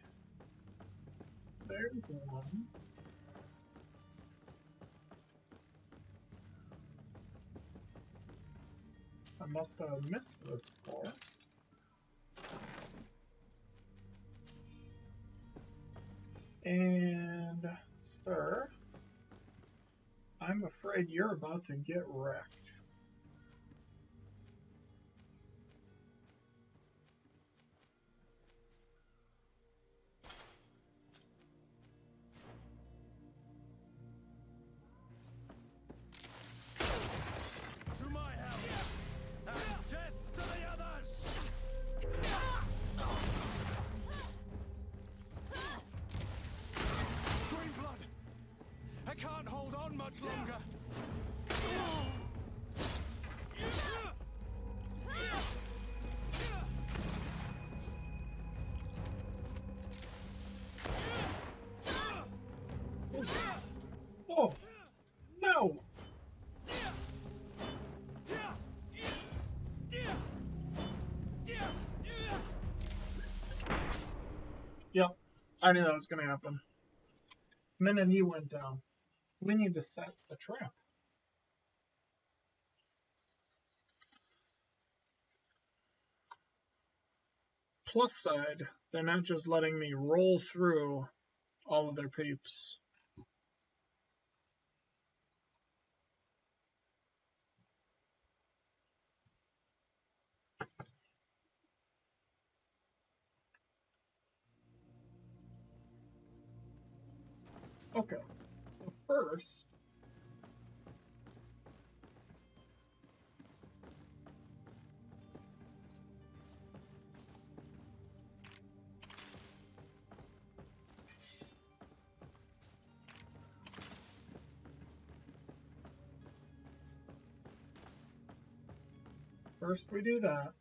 There's one. I must have missed this floor. And, sir, I'm afraid you're about to get wrecked. To my help! And death to the others! Green blood! I can't hold on much longer! Oh, no! Yep, I knew that was going to happen. The minute he went down, we need to set a trap. Plus side, they're not just letting me roll through all of their peeps. Okay, so first, we do that.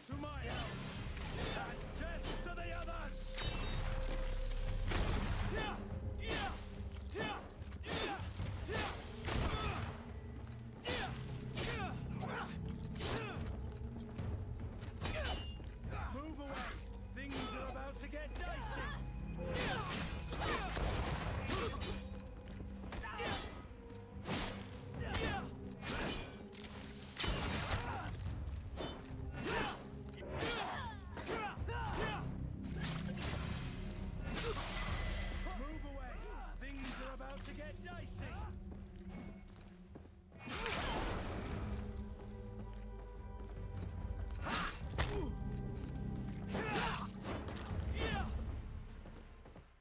To my help! And death to the others! get dicey. Move away. Things are about to get dicey.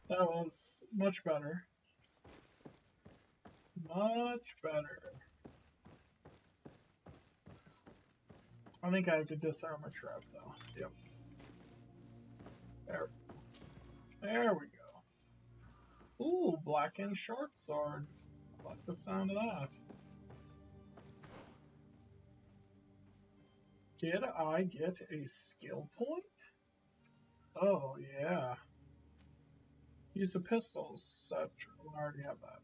That was much better. Much better. I think I have to disarm a trap though. Yep. There we go. Ooh, blackened short sword. I like the sound of that. Did I get a skill point? Oh, yeah. Use of pistols. Such. I already have that.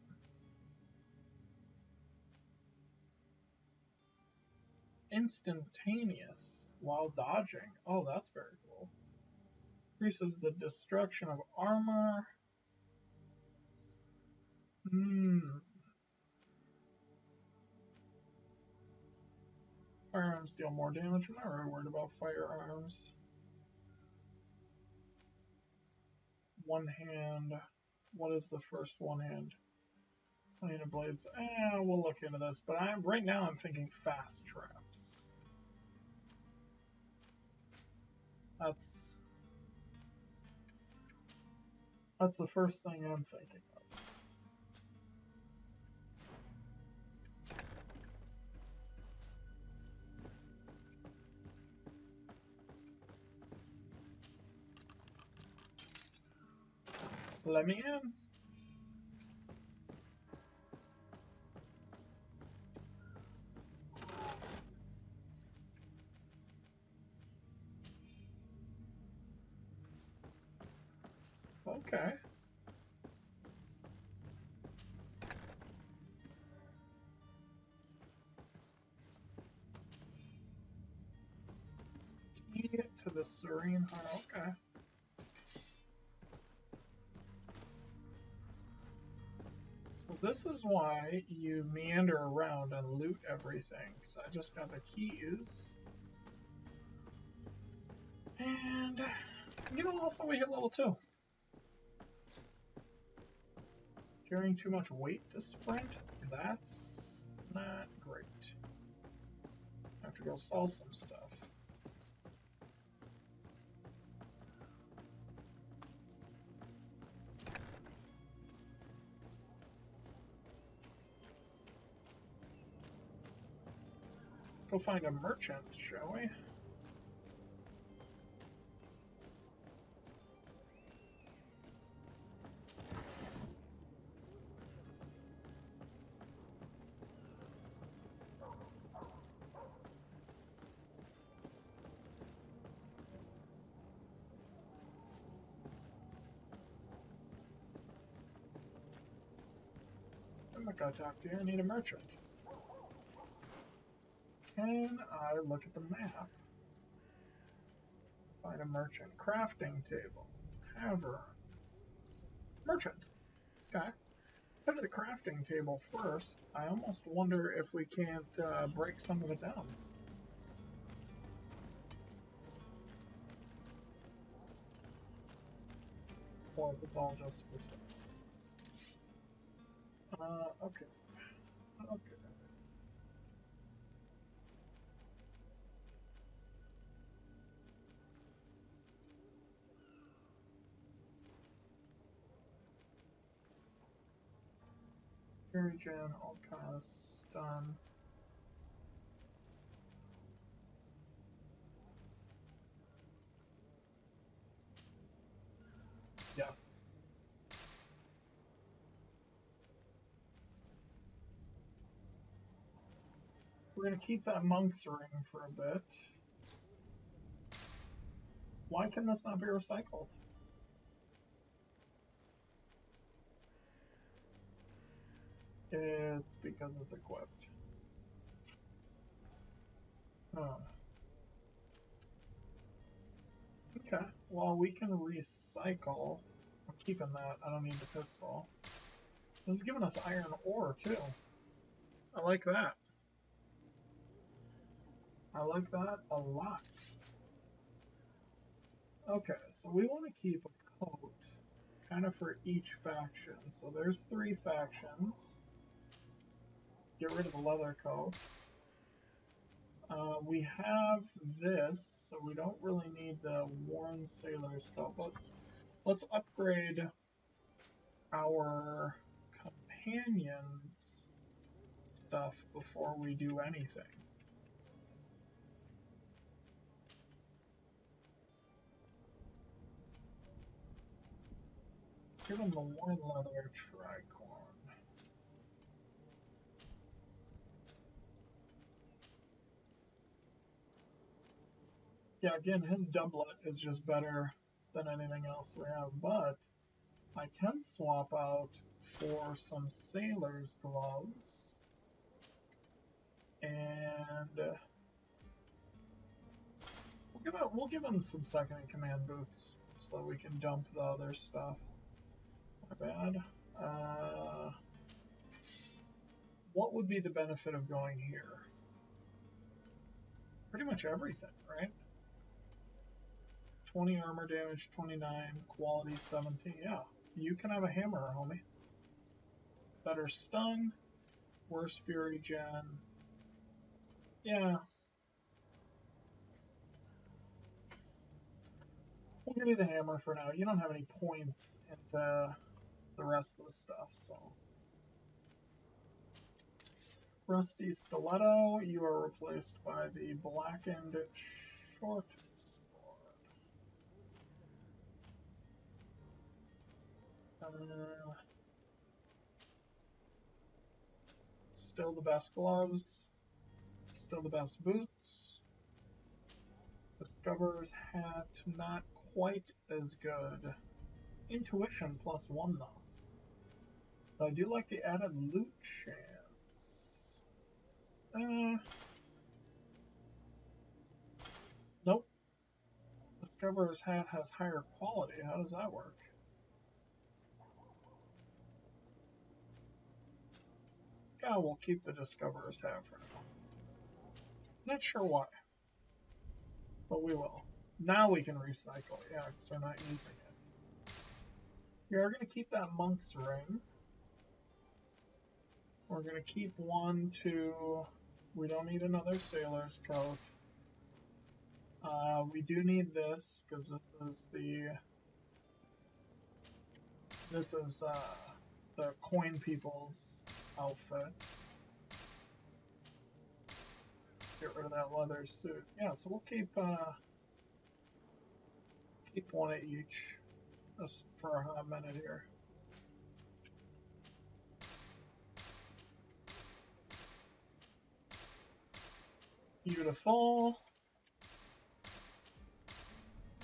Instantaneous while dodging. Oh, that's very cool. Increases the destruction of armor. Firearms deal more damage. I'm not really worried about firearms. One hand. What is the first one hand? One-handed blades. We'll look into this. But right now I'm thinking fast traps. That's the first thing I'm thinking of. Let me in. Okay. Key to the Serene Heart. Okay. So this is why you meander around and loot everything. Because I just got the keys. And, you know, also we hit level 2. Carrying too much weight to sprint? That's not great. I have to go sell some stuff. Let's go find a merchant, shall we? I'm not gonna talk to you, I need a merchant. Can I look at the map? Find a merchant. Crafting table. Tavern. Merchant. Okay. Let's head to the crafting table first. I almost wonder if we can't break some of it down. Or if it's all just for sale. Okay. Okay. Regen, all kind of stun. Yes. We're gonna keep that monk's ring for a bit. Why can this not be recycled? It's because it's equipped. Oh. Okay. Well, we can recycle. I'm keeping that. I don't need the pistol. This is giving us iron ore, too. I like that. I like that a lot. Okay, so we want to keep a coat kind of for each faction. So there's 3 factions. Get rid of the leather coat. We have this, so we don't really need the worn sailor's coat, but let's upgrade our companions' stuff before we do anything. Let's give him the worn leather tricorn. Yeah, again, his doublet is just better than anything else we have, but I can swap out for some sailor's gloves, and we'll give him some second in command boots so we can dump the other stuff. My bad. What would be the benefit of going here? Pretty much everything, right? 20 armor damage, 29, quality 17. Yeah, you can have a hammer, homie. Better stun, worse fury gen. Yeah. We'll give you the hammer for now. You don't have any points into the rest of the stuff, so. Rusty stiletto, you are replaced by the blackened short sword. Still the best gloves. Still the best boots. Discoverer's hat, not quite as good. Intuition +1 though. But I do like the added loot chance. Nope. Discoverer's hat has higher quality. How does that work? Yeah, we'll keep the Discoverer's hat for now. Not sure why, but we will. Now we can recycle, yeah, because we're not using it. We are going to keep that monk's ring. We're going to keep 1, 2. We don't need another sailor's coat. We do need this because this is the coin people's outfit. Get rid of that leather suit. Yeah, so we'll keep 1 of each just for a hot minute here. Beautiful.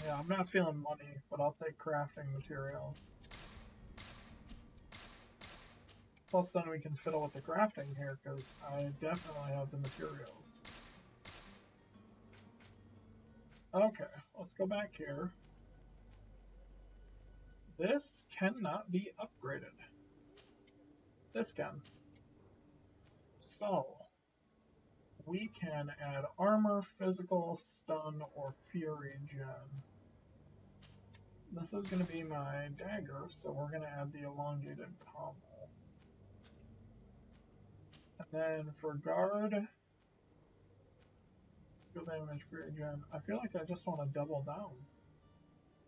Yeah, I'm not feeling money, but I'll take crafting materials. Plus then we can fiddle with the crafting here, because I definitely have the materials. Okay, let's go back here. This cannot be upgraded. This can. So, we can add armor, physical, stun, or fury gen. This is going to be my dagger, so we're going to add the elongated pommel. And then for guard, skill damage, fury gen. I feel like I just want to double down,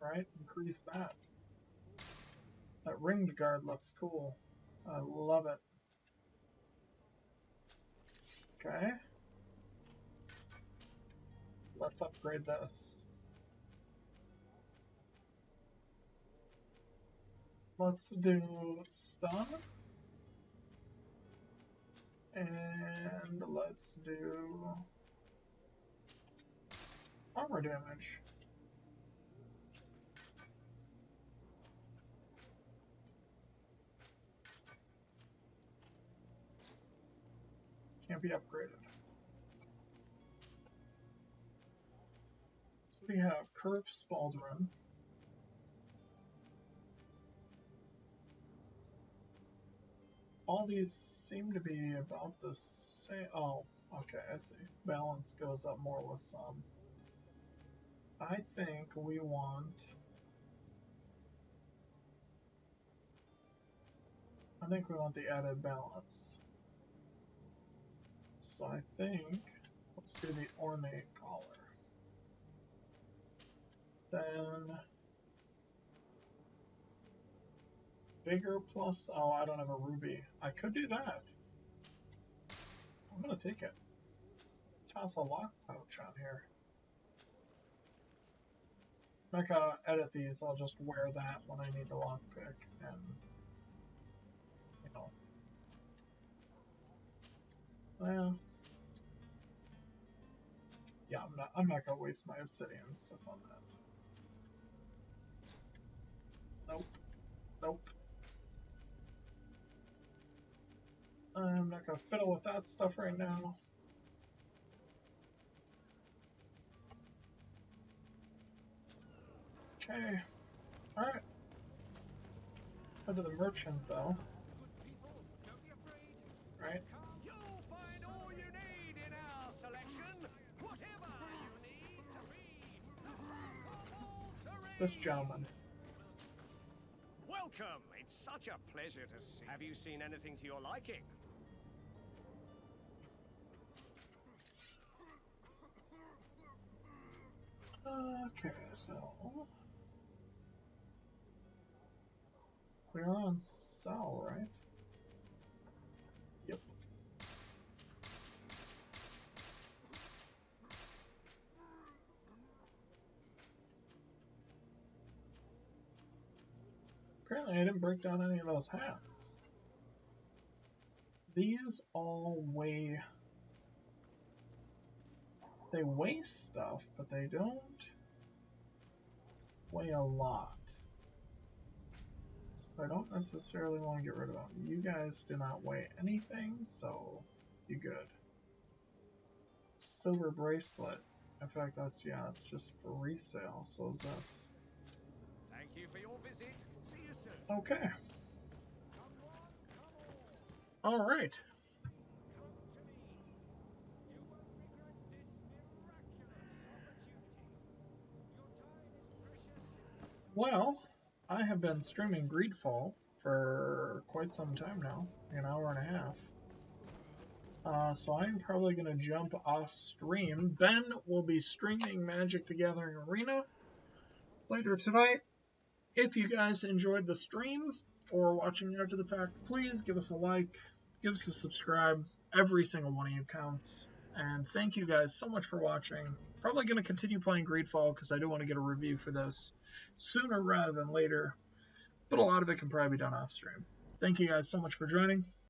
right? Increase that. That ringed guard looks cool. I love it. Okay. Let's upgrade this. Let's do stun. And let's do armor damage. Can't be upgraded. So we have Kurt Spaldron. all these seem to be about the same. Oh, okay, I see. Balance goes up more with some. I think we want... the added balance. So I think, let's do the ornate collar. Then, bigger plus, oh, I don't have a ruby. I could do that. I'm gonna take it. Toss a lock pouch on here. I'm not gonna edit these, I'll just wear that when I need to lockpick and, you know. Well, yeah, I'm not gonna waste my obsidian stuff on that. Nope. Nope. I'm not gonna fiddle with that stuff right now. Okay. Alright. Head to the merchant though. Right? You'll find all you need in our selection. Whatever you need to be This gentleman. Welcome. It's such a pleasure to see. Have you seen anything to your liking? Okay, so we're on sell, right? Yep. Apparently I didn't break down any of those hats. These all weigh... They weigh stuff, but they don't weigh a lot. So I don't necessarily want to get rid of them. You guys do not weigh anything, so you're good. Silver bracelet. In fact, that's just for resale, so is this. Thank you for your visit. See you soon. Okay. Alright. Well, I have been streaming Greedfall for quite some time now, an hour and a half. So I'm probably going to jump off stream. Ben will be streaming Magic the Gathering Arena later tonight. If you guys enjoyed the stream or watching after the fact, please give us a like, give us a subscribe. Every single one of you counts. And thank you guys so much for watching. Probably going to continue playing Greedfall because I do want to get a review for this sooner rather than later. But a lot of it can probably be done off stream. Thank you guys so much for joining.